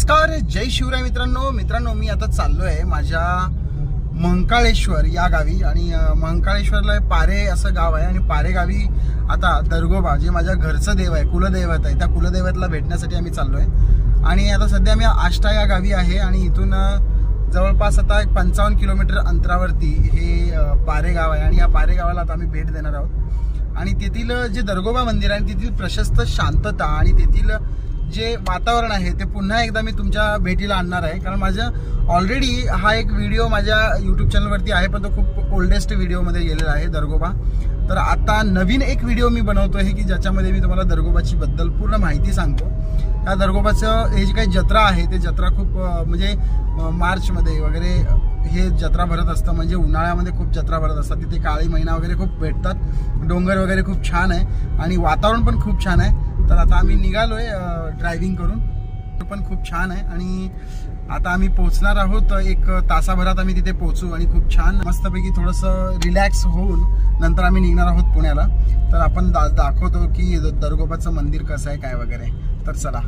नमस्कार, जय शिवराय मित्रांनो मी आता चाललोय माझ्या महंकाळेश्वर या गावी आणि महंकाळेश्वरला पारे असं गाव आहे आणि पारे गावी आता दरगोबा जे माझ्या घरचं देव आहे, कुलदैवत आहे, त्या कुलदैवतला भेटण्यासाठी आम्ही चाललोय। आणि आता सध्या मी आष्टा या गावी आहे आणि इथून जवळपास आता 55 किलोमीटर अंतरावरती हे पारे गाव आहे आणि या पारे गावाला आता आम्ही भेट देणार आहोत। आणि तेथील जे दरगोबा मंदिर आहे, तेथील प्रशस्त शांतता आणि तेथील जे वातावरण आहे ते पुन्हा एकदा मी तुमच्या भेटीला आणणार आहे। कारण माझा ऑलरेडी हा एक व्हिडिओ माझ्या यूट्यूब चॅनलवरती आहे, पण तो खूप ओल्डेस्ट व्हिडिओमध्ये गेलेला आहे दरगोबा। तर आता नवीन एक व्हिडिओ मी बनवतो आहे की ज्याच्यामध्ये मी तुम्हाला दरगोबाची बद्दल पूर्ण माहिती सांगतो। त्या दरगोबाचं हे जे काही जत्रा आहे ते जत्रा खूप म्हणजे मार्चमध्ये वगैरे हे जत्रा भरत असतं, म्हणजे उन्हाळ्यामध्ये खूप जत्रा भरत असतात। तिथे काळी मैना वगैरे खूप भेटतात, डोंगर वगैरे खूप छान आहे आणि वातावरण पण खूप छान आहे। तर आता आम्ही निघालोय ड्रायव्हिंग करून, पण खूप छान आहे आणि आता आम्ही पोहोचणार आहोत। एक तासाभरात आम्ही तिथे पोहोचू आणि खूप छान मस्तपैकी थोडंसं रिलॅक्स होऊन नंतर आम्ही निघणार आहोत पुण्याला। तर आपण दाखवतो की दरगोबाचं मंदिर कसं आहे काय वगैरे। तर चला,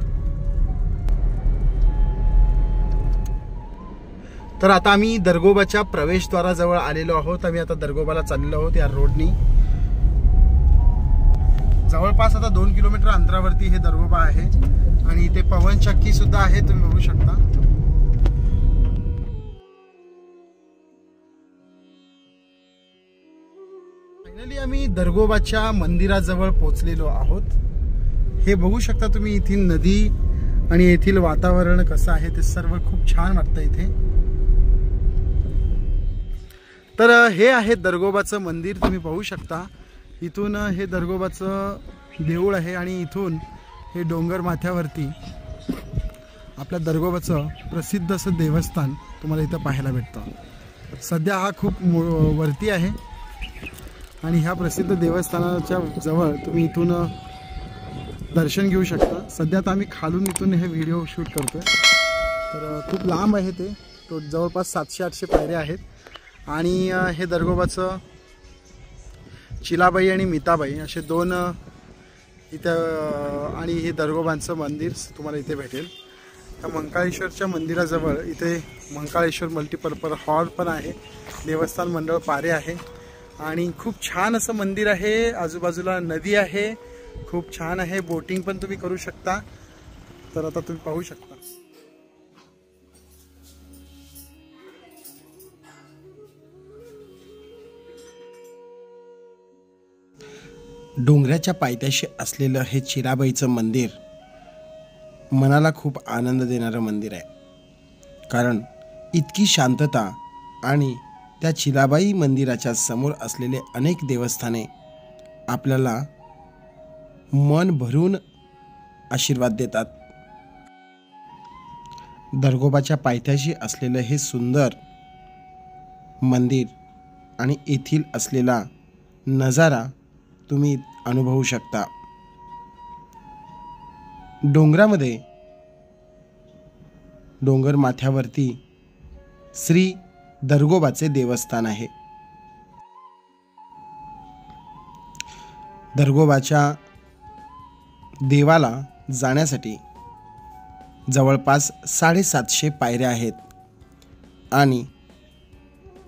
तर आता आम्ही दरगोबाच्या प्रवेशद्वाराजवळ आलेलो आहोत। आम्ही आता दरगोबाला चाललेलो आहोत या रोडनी। जवळपास आता 2 किलोमीटर अंतरावरती हे दरगोबा आहे आणि इथे पवन चक्की सुद्धा आहे, तुम्ही बघू शकता। फायनली आम्ही दरगोबाच्या मंदिराजवळ पोहोचलेलो आहोत। हे बघू शकता तुम्ही, येथील नदी आणि येथील वातावरण कसं आहे ते सर्व खूप छान वाटतं इथे। तर हे आहे दरगोबाचं मंदिर, तुम्ही पाहू शकता। इथून हे दरगोबाचं देऊळ आहे आणि इथून हे डोंगर माथ्यावरती आपल्या दरगोबाचं प्रसिद्ध असं देवस्थान तुम्हाला इथं पाहायला भेटतं। सध्या हा खूप वरती आहे आणि ह्या प्रसिद्ध देवस्थानाच्या जवळ तुम्ही इथून दर्शन घेऊ शकता। सध्या आता आम्ही खालून इथून हे व्हिडिओ शूट करतोय। तर खूप लांब आहे ते, तो जवळपास 700-800 पायऱ्या आहेत आणि हे दरगोबाचं चिलाबाई आणि मीताबाई असे दोन इथं आणि हे दरगोबांचं मंदिर तुम्हाला इथे भेटेल। त्या महंकाळेश्वरच्या मंदिराजवळ इथे महंकाळेश्वर मल्टीपर्पज हॉल पण आहे, देवस्थान मंडळ पारे आहे आणि खूप छान असं मंदिर आहे। आजूबाजूला नदी आहे, खूप छान आहे, बोटिंग पण तुम्ही करू शकता। तर आता तुम्ही पाहू शकता डोंगराच्या पायथ्याशी असलेलं हे चिलाबाईचं मंदिर मनाला खूप आनंद देणारं मंदिर आहे। कारण इतकी शांतता आणि त्या चिलाबाई मंदिराच्या समोर असलेले अनेक देवस्थाने आपल्याला मन भरून आशीर्वाद देतात। दरगोबाच्या पायथ्याशी असलेलं हे सुंदर मंदिर आणि येथील असलेला नजारा तुम्ही अनुभवू शकता। डोंगरामध्ये डोंगर माथ्यावरती श्री दरगोबाचे देवस्थान आहे। दरगोबाच्या देवाला जाण्यासाठी जवळपास 750 पायऱ्या आहेत आणि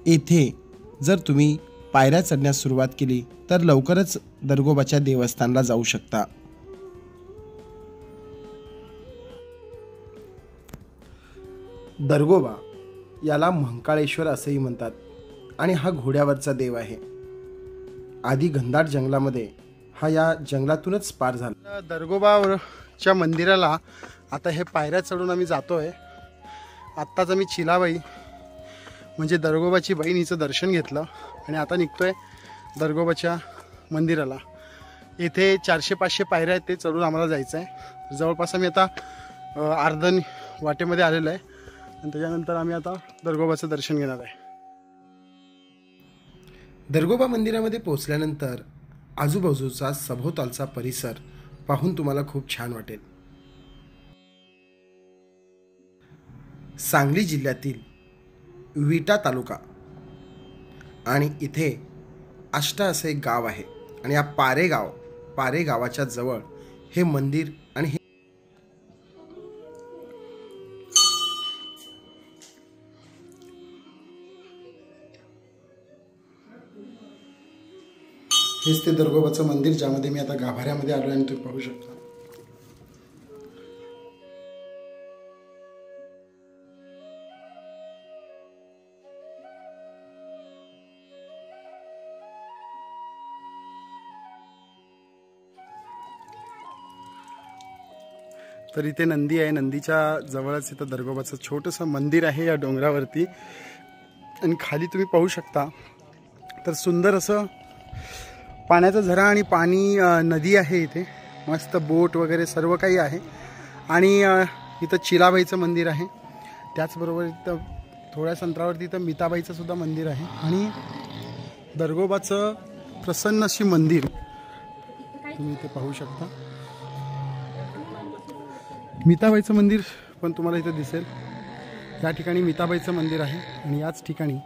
येथे जर तुम्ही पायऱ्या चढण्यास सुरुवात केली तर लवकरच दरगोबाच्या देवस्थानला जाऊ शकता। दरगोबा याला महंकाळेश्वर असेही म्हणतात आणि हा घोड्यावरचा देव आहे। आधी घनदाट जंगलामध्ये हा या जंगलातूनच पार झाला। दरगोबाच्या मंदिराला आता हे पायऱ्या चढून आम्ही जातोय। आत्ताच आम्ही चिलाबाई म्हणजे दरगोबाची बहीण हिचं दर्शन घेतलं आणि आता निघतोय दरगोबाच्या मंदिराला। इथे 400-500 पायऱ्या आहेत, ते चढून आम्हाला जायचं आहे। जवळपास आम्ही आता अर्धन वाटेमध्ये आलेलो आहे आणि त्याच्यानंतर आम्ही आता दरगोबाचं दर्शन घेणार आहे। दरगोबा मंदिरामध्ये पोहोचल्यानंतर आजूबाजूचा सभोवतालचा परिसर पाहून तुम्हाला खूप छान वाटेल। सांगली जिल्ह्यातील विटा तालुका आणि इथे आष्टा असे एक गाव आहे आणि या पारे गावाच्या जवळ हे मंदिर आणि हेच ते दरगोबाचं मंदिर ज्यामध्ये मी आता गाभाऱ्यामध्ये आलो आणि तुम्ही पाहू शकता. तर इथे नंदी आहे. नंदीच्या जवळच इथं दरगोबाचं छोटंसं मंदिर आहे या डोंगरावरती. आणि खाली तुम्ही पाहू शकता तर सुंदर असं पाण्याचा झरा आणि पाणी नदी आहे. इथे मस्त बोट वगैरे सर्व काही आहे. आणि इथं चिलाबाईचं मंदिर आहे. त्याचबरोबर इथं थोड्याच अंतरावरती इथं मीताबाईचं सुद्धा मंदिर आहे. आणि दरगोबाचं प्रसन्न अशी मंदिर तुम्ही इथे पाहू शकता. मीताबाईचं मंदिर पण तुम्हाला इथं दिसेल. या ठिकाणी मीताबाईचं मंदिर आहे आणि याच ठिकाणी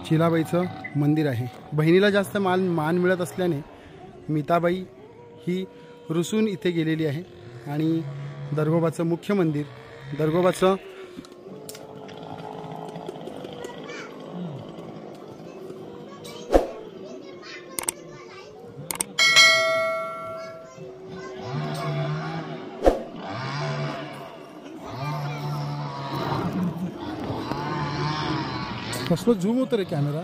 चिलाबाईचं मंदिर आहे. बहिणीला जास्त मान मिळत असल्याने मीताबाई ही रुसून इथे गेलेली आहे. आणि दरगोबाचं मुख्य मंदिर दरगोबाचं कसलं झूम होतं रे कॅमेरा.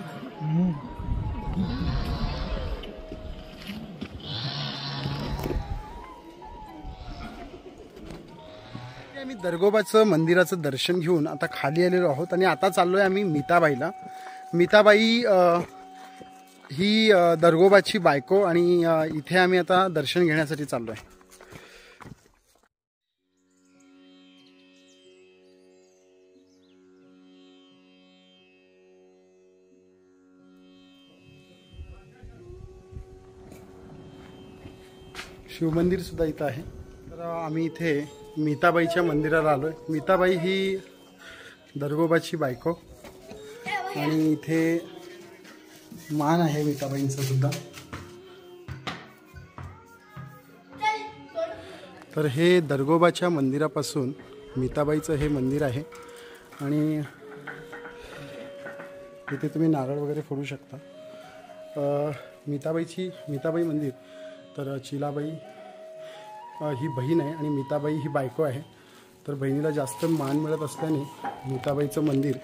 आम्ही दरगोबाचं मंदिराचं दर्शन घेऊन आता खाली आलेलो आहोत आणि आता चाललोय आम्ही मीताबाईला. मीताबाई ही दरगोबाची बायको आणि इथे आम्ही आता दर्शन घेण्यासाठी चाललोय. शिवमंदिर सुद्धा इथं आहे. तर आम्ही इथे मीताबाईच्या मंदिराला आलोय. मीताबाई ही दरगोबाची बायको आणि इथे मान आहे मीताबाईंचा सुद्धा. तर हे दरगोबाच्या मंदिरापासून मीताबाईचं हे मंदिर आहे. आणि इथे तुम्ही नारळ वगैरे फोडू शकता. मीताबाई मंदिर. तर चिलाबाई ही बहीण आहे आणि मीताबाई ही बायको आहे. तर बहिणीला जास्त मान मिळत असल्याने मीताबाईचं मंदिर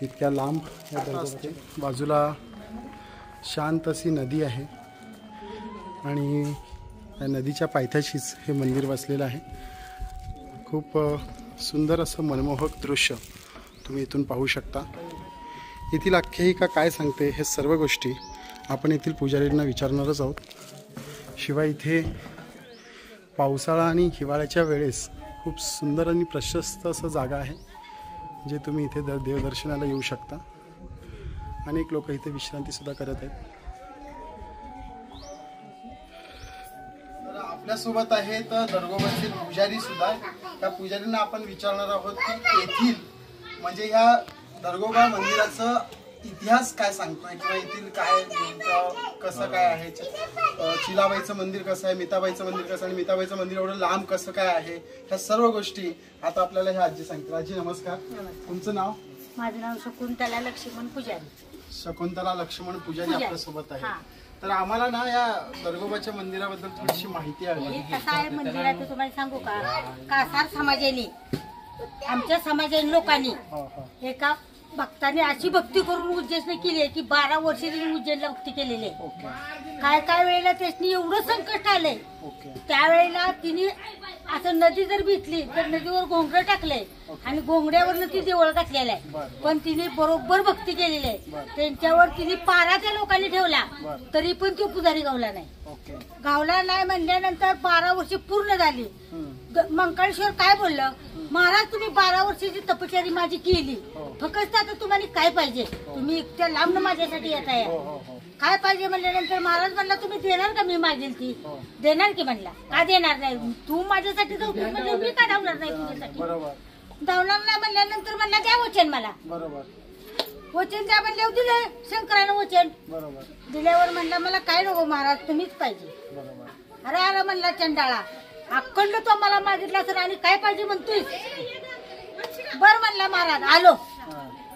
इतक्या लांब असते. बाजूला शांत अशी नदी आहे आणि या नदीच्या पायथ्याशीच हे मंदिर वसलेलं आहे. खूप सुंदर असं मनमोहक दृश्य तुम्ही इथून पाहू शकता. येथील आख्यायिका काय सांगते हे सर्व गोष्टी आपण येथील पुजारींना विचारणारच आहोत. शिवाय इथे पावसाळा आणि हिवाळ्याच्या वेळेस खूप सुंदर आणि प्रशस्त असं जागा आहे जे तुम्ही इथे देवदर्शनाला येऊ शकता. अनेक लोक इथे विश्रांतीसुद्धा करत आहेत. आपल्यासोबत आहेत दरगोबाचे पुजारी सुद्धा. त्या पुजारींना आपण विचारणार आहोत की येथील म्हणजे ह्या दरगोबा मंदिराचं इतिहास काय सांगतोय किंवा येथील काय कसं काय आहे. चिलाबाईचं मंदिर कसं आहे, मीताबाईचं मंदिर कसं आणि मीताबाईचं मंदिर एवढं लांब कसं काय आहे, ह्या सर्व गोष्टी आता आपल्याला ह्या आजी सांगतील. आजी नमस्कार. तुमचं नाव? माझं नाव शकुंतला लक्ष्मण पुजारी. शकुंतला लक्ष्मण पुजारी आपल्यासोबत आहे. तर आम्हाला ना या दरगोबाच्या मंदिराबद्दल थोडीशी माहिती आहे. कसं आहे मंदिराचं तुम्हाला सांगू का. कासार समाजाने आमच्या समाजाने लोकांनी एका भक्ताने अशी भक्ती करून उज्जैनने केली आहे की 12 वर्ष त्यांनी उज्जैनला भक्ती केलेली आहे. काय काय वेळेला त्यासनी एवढं संकट आलंय त्यावेळेला तिने असं नदी जर भिजली तर नदीवर घोंगडं टाकलंय आणि घोंगड्यावरनं ती देवळ टाकलेलं आहे. पण तिने बरोबर भक्ती केलेली आहे. त्यांच्यावर तिने पारा त्या लोकांनी ठेवला तरी पण तो पुजारी गावला नाही. गावला नाही म्हणल्यानंतर 12 वर्ष पूर्ण झाली. मंकाळेश्वर काय बोललं, महाराज तुम्ही 12 वर्षाची तपश्चर्या माझी केली, फक्त आता तुम्हाला काय पाहिजे, तुम्ही त्या लांब माझ्यासाठी येत आहे, काय पाहिजे म्हणल्यानंतर महाराज म्हणला तुम्ही देणार का, मी मागेल ती देणार की म्हणला. का देणार नाही, तू माझ्यासाठी जाऊ म्हणजे मी का धावणार नाही तुझ्यासाठी, धावणार नाही म्हणल्यानंतर म्हणला द्या वचन मला. वचन द्या म्हणल्यावर दिले शंकरानं वचन. दिल्यावर म्हणला मला काय नको महाराज तुम्हीच पाहिजे. अरे अरे म्हणला चंडाळा, अखंड तो मला मागितला सर आणि काय पाहिजे म्हणतोय. बर म्हणला महाराज आलो.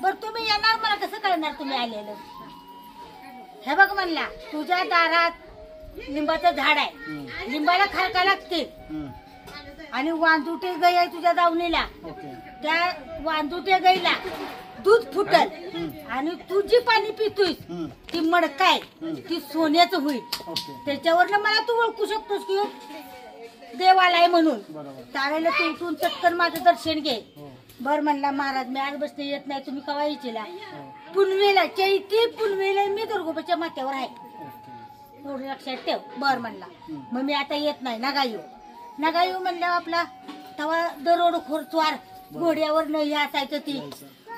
बर तुम्ही येणार मला कसं कळणार तुम्ही आलेलं. हे बघ म्हणला तुझ्या दारात लिंबाचं झाड आहे, लिंबाला खारका लागते आणि वांजुटे गाई आहे तुझ्या दावणीला, त्या वांजुटे गाईला दूध फुटल आणि तू जी पाणी पितोय ती मडकाय ती सोन्याचं होईल. त्याच्यावरनं मला तू ओळखू शकतोस की देवालय म्हणून. त्यावेळेला तू उठून चटकन माझं दर्शन घे. बर म्हणला महाराज मी आज बसणे येत नाही, तुम्ही कवा येचीला? पुनवेला चैती पुनवेला मी दुर्गोबाच्या माथ्यावर आहे, एवढं लक्षात ठेव. बर म्हणला मग मी आता येत नाही. नगा येऊ म्हणल्यावर आपला तवा दरोडखोर स्वार घोड्यावर नाही असायचं ती.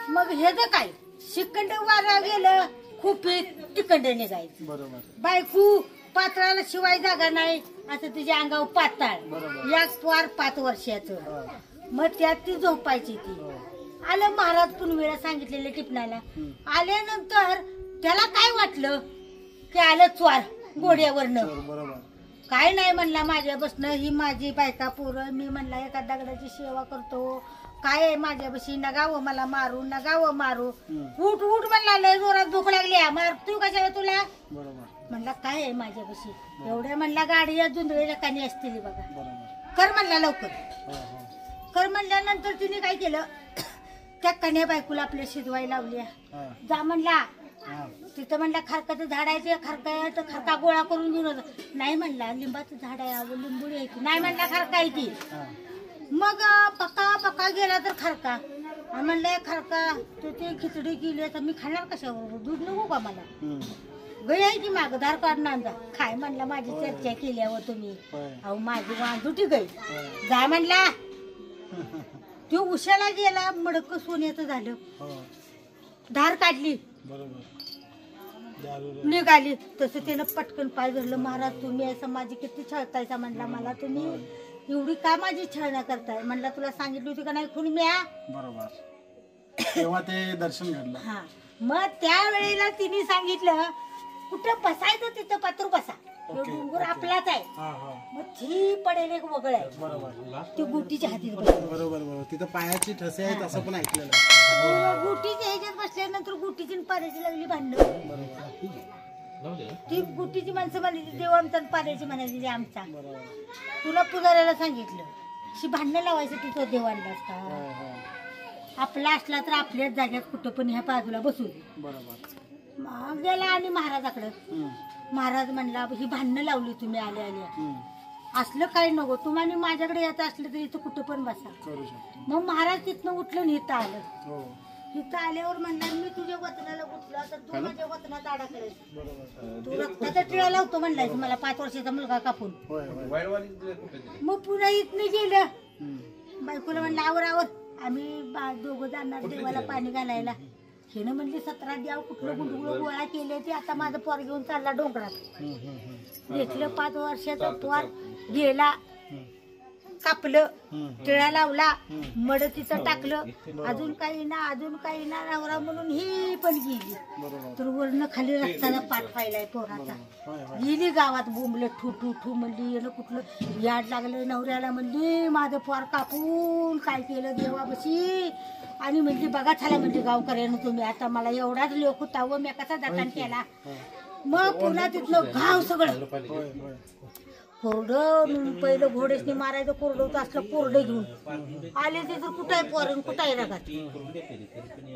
मग हे जर काय शिकंड वारा गेलं खूप तिकंड निघायचं. बायकू पात्राला शिवाय जागा नाही असं तुझ्या अंगावर पाताळ. या स्वार 5 वर्षाचं. मग त्यात ती झोपायची. ती आलं महाराज पुनवेला सांगितलेले टिपणाला. आल्यानंतर त्याला काय वाटलं की आलं स्वार घोड्यावरनं. काय नाही म्हणला माझ्या बसणं ही माझी बायका पोरं. मी म्हणला एका दगडाची सेवा करतो, काय आहे माझ्यापाशी, नगावं मला मारू, नगावं मारू. उठ उठ म्हणला, लय जोरात भूक लागली मार तू कशाला तुला. म्हणला काय आहे माझ्यापाशी. एवढ्या म्हणला गाडी या जुंधळीच्या कानी असतील बघा, कर म्हणला लवकर. कर म्हणल्यानंतर तिने काय केलं, त्या कन्या बायकोला आपल्या शिजवायला लावली. जा म्हणला तिथं म्हणला खारकाचं झाड आहे, ते खारका गोळा करून घेऊन. नाही म्हणला लिंबाचं झाड आहे, लिंबुडी आहे. नाही म्हणला खारका आहे ती. मग पक्का गेला तर खारका म्हणलं खारका ते खिचडी केली तर मी खाणार कशावर, दूध नको का मला. गई आहे की माग धार काढून आणजा खाय म्हणला. माझी चर्चा केल्यावर तुम्ही अहो माझी वांजुटी गई जा म्हणला. तो उशाला गेला, मडक सोन्याचं झालं. धार काढली निघाली. तसं त्यानं पटकन पाय धरलं. महाराज तुम्ही असं माझी किती छळतायचा म्हणला. मला तुम्ही एवढी काय माझी छळण्या करताय म्हणला. तुला सांगितली होती का नाही खून म्या. तेव्हा ते दर्शन घडलं. हा मग त्यावेळेला तिने सांगितलं कुठं बसायचं तिथं पात्र बसा, डोंगर आपलाच आहे. मग ती पडेल एक वगळ आहे ती गुटीच्या हातीत बसली. बरोबर तिथं पायाची ठसे आहेत असं पण ऐकलेलं. गुटीच्या ह्याच्यात बसल्यानंतर गुटीची पाण्याची लागली भांडण. ती गुटीची माणसं म्हणायची देव आमचा, पाण्याची म्हणायची आमचा. तुला पुजाऱ्याला सांगितलं शी भांडणं लावायचं तिथं देव आणलास का. आपला असला तर आपल्याच जाग्यात कुठं पण ह्या बाजूला बसू. गेला आणि महाराजाकडं. महाराज म्हणला ही भांडणं लावली तुम्ही आल्या असलं काही नको, तुम्हाला माझ्याकडे यायचं असलं तर इथं कुठं पण बसा. मग महाराज तिथनं उठलं आणि इथं आलं. इथं आल्यावर म्हणला मी तुझ्या वतनाला उठलो तर तू माझ्या वतनात अडकलाय, तू रक्ताचा टिळा लावतो म्हणलाय मला 5 वर्षाचा मुलगा कापून. मग पुन्हा इथनं गेलं. बायकोला म्हणलं आवर आम्ही दोघं जाणार देवाला पाणी घालायला. हिनं म्हणली 17 द्याव कुठलं गुंडगुळ गोळा केले ते आता माझं पोर घेऊन चालला डोंगरात. घेतलं 5 वर्षाचा पोर गेला, कापलं, टिळा लावला, मड तिथं टाकलं. अजून काही ना नवरा म्हणून ही पण गेली. तर वरनं खाली रस्त्याला पाठ पाहिलाय पोराचा. गेली गावात बोंबलं ठू ठू ठू म्हणली येणं कुठलं याड लागलं. नवऱ्याला म्हणली माझं पोर कापून काय केलं देवापाशी. आणि म्हणली बघा झाला म्हणजे गावकऱ्यानं तुम्ही आता मला एवढाच लोक होता व मी कसा दटाण केला. मग पुन्हा तिथलं गाव सगळं कोरडं. पहिलं घोडेसनी मारायचं कोरडं होतं असलं कोरडं घेऊन आले ते तर कुठं आहे पोरण कुठं आहे रगात.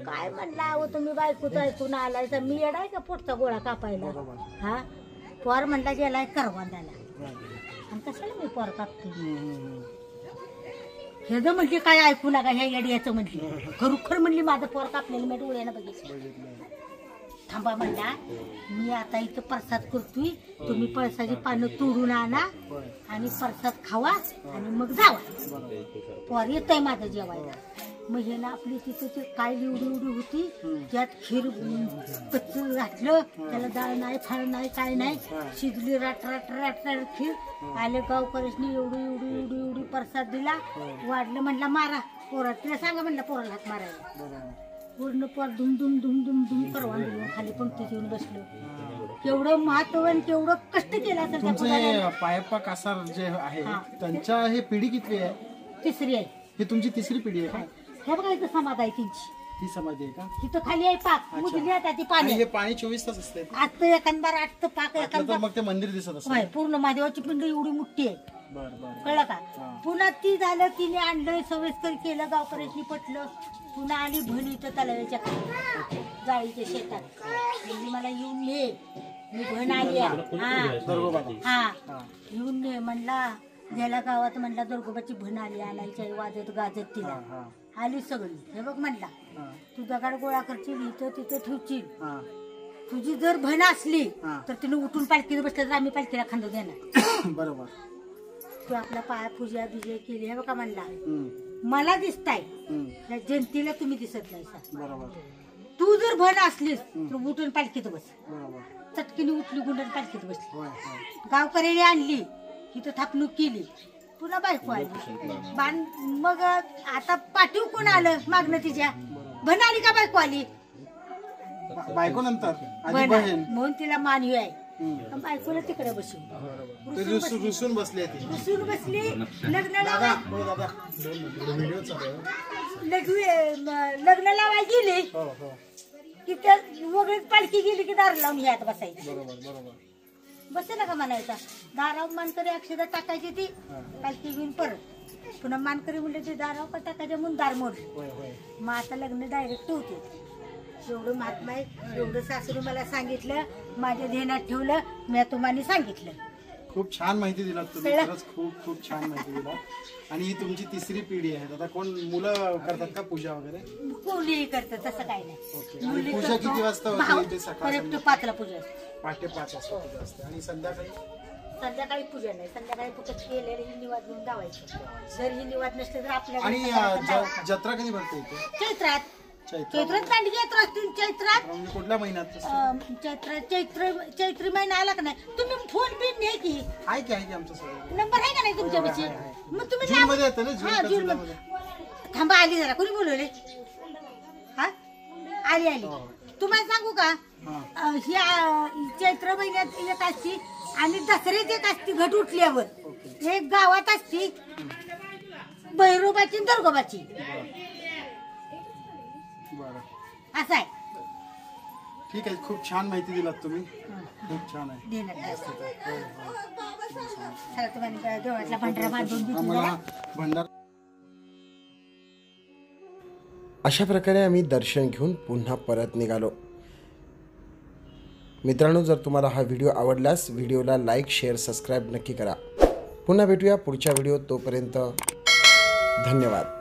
काय म्हणला अहो तुम्ही बायकोच ऐकून आलाय तर मी येडाय का पोटचा गोळा कापायला. हा पोर म्हणला गेलाय करवांद्याला आणि कशाला मी पोर कापते. हे जर म्हणजे काय ऐकू नका ह्या येड्याचं म्हणली. खरोखर म्हणली माझं पोर कापलेलं मी डोळ्यानं बघितलं. थांबा म्हणला मी आता इथं प्रसाद करतोय, तुम्ही पळसाची पानं तोडून आणा आणि प्रसाद खावा आणि मग जावा. पोर येतंय माझं जेवायला. मग हे ना आपली तिथं ते काय लिवडी होती त्यात खीर कच्च घातलं, त्याला डाळ नाही फळ नाही काय नाही, शिजली राट खीर. आले गावकऱ्यांनी एवढी प्रसाद दिला. वाढलं म्हणला मारा पोरा, तिला सांगा म्हणलं पोराला हात मारायला. पूर्ण पोर धुम धुम करवान दिलं. खाली पंक्तीत येऊन बसलो. केवढं महत्व आणि केवढं कष्ट केलं असेल. तुमचे पायप्पा कासार जे आहे त्यांच्या हे पिढी किती आहे? 3री आहे. ही तुमची 3री पिढी आहे का? हे बघा इथं समाज आहे त्यांची. ही समाधी आहे का? तिथं खाली आहे पाक मुजली आता ती आणि पाणी हे पाणी 24 तास असते आता एखादबार आटतं पाक तर एखादबार मग ते मंदिर दिसत असतं. होय पूर्ण महादेवाची पिंड एवढी मोठी आहे बर बर कळलं का हा. पुन्हा ती झालं तिने आणलं सविस्कर केलं गावकऱ्याची पटलं पुन्हा आली बहीण इथं तलावाच्या खाली जाळीच्या शेतात म्हणजे मला येऊन ने मी बहीण आली आहे. दर्गोबाला. हा येऊन ने म्हणला गेल्या गावात म्हणला दुर्गोबाची बहीण आली आणायची वाजत गाजत तिला हा आली सगळी हे बघ म्हणला हा तू दगड गोळा करशील इथं तिथं ठेवशील हा तुझी जर बहीण असली हा. तर तिने उठून पालखीत बसलं तर आम्ही पालखीला खांदा देणार बरोबर. तू आपल्या पाया पूजा बिजा केली हे बघा म्हणला हम्म, मला दिसताय हम्म, या जनतेला तुम्ही दिसत नाही सर बरोबर तू जर बहीण असलीस तर उठून पालखीत बस बरोबर. चटकीने उठली गुंडण पालखीत बसली होय होय. गावकऱ्याने आणली तिथं थापणूक केली पुन्हा बायको आली मग आता पाठीव कोण आलं मागणं तिच्या बहीण आली का बायको आली बायको नंतर आधी बहीण बहीण. म्हणून तिला मानवी आहे हम्म. बायकोला तिकडे बसू ते रुसून बसली आहे ती. बसून बसली लग्न दादा लावाय हो दादा व्हिडिओ चालू आहे. लग्न लावाय गेली हो हो की त्या वगळीच पालखी गेली की दार लावून ह्यात बसायची बरोबर बरोबर. बसे ना का म्हणायचा दारावर मानकरी अक्षदा टाकायची ती पालखी घेऊन परत पुन्हा मानकरी म्हणले ते दारावर का टाकायचे म्हणून दार मोडले होय होय. मग आता लग्न डायरेक्ट होते एवढं महात्मा आहे एवढं सासू मला सांगितलं माझ्या ध्यानात ठेवलं मी तुम्हाला सांगितलं खूप छान माहिती दिलात तुम्ही कळलं? खरंच खूप खूप छान माहिती दिला. आणि ही तुमची तिसरी पिढी आहे. आता कोण मुलं करतात का पूजा वगैरे? कोणीही करतं तसं काही ओके. नाही आणि मुली पूजा करतो, किती वाजता होते भाऊ इथे? सकाळ करेक्ट 5ला पूजा असते. पहाटे 5 वाजता पूजा असते. आणि संध्याकाळी संध्याकाळी पूजा नाही संध्याकाळी फक्त केलेलं ही निवाद घेऊन जावायचं जर ही निवाद नसले तर आपल्या आणि घरी सकाळचं जावं. जत्रा कधी भरते इथे? चैत्रात चैत्र दांडगी यात्रा असतील चैत्रात म्हणजे कुठल्या महिन्यात असते? चैत्री महिना आला का नाही तुम्ही फोन बिन नाही की आहे की आमच्या सगळं नंबर आहे का नाही तुमच्यापाशी आहे, आहे. मग तुम्ही जून मध्ये येतं ना? जून हा, का जून जुलैमध्ये? मध्ये. थांबा आली जरा कोणी बोलवले हा आली हो. तुम्हाला सांगू का हा. ह्या चैत्र महिन्यात एक असती आणि दसऱ्यात एक असती घट उठल्यावर ओके. एक गावात असती भैरोबाची आणि दर्गोबाची बरं असं आहे ठीक आहे. खूप छान माहिती दिलात तुम्ही. खूप छान आहे. देण्यात हो, हो. चला तुम्हाला देवळातला भांडारा बांधून देते आम्हाला जरा. भंडार. अशा प्रकारे आम्ही दर्शन घेऊन पुन्हा परत निघालो. मित्रांनो, जर तुम्हाला हा व्हिडिओ आवडल्यास व्हिडिओला लाईक शेअर सबस्क्राईब नक्की करा. पुन्हा भेटूया पुढच्या व्हिडिओ. तोपर्यंत धन्यवाद.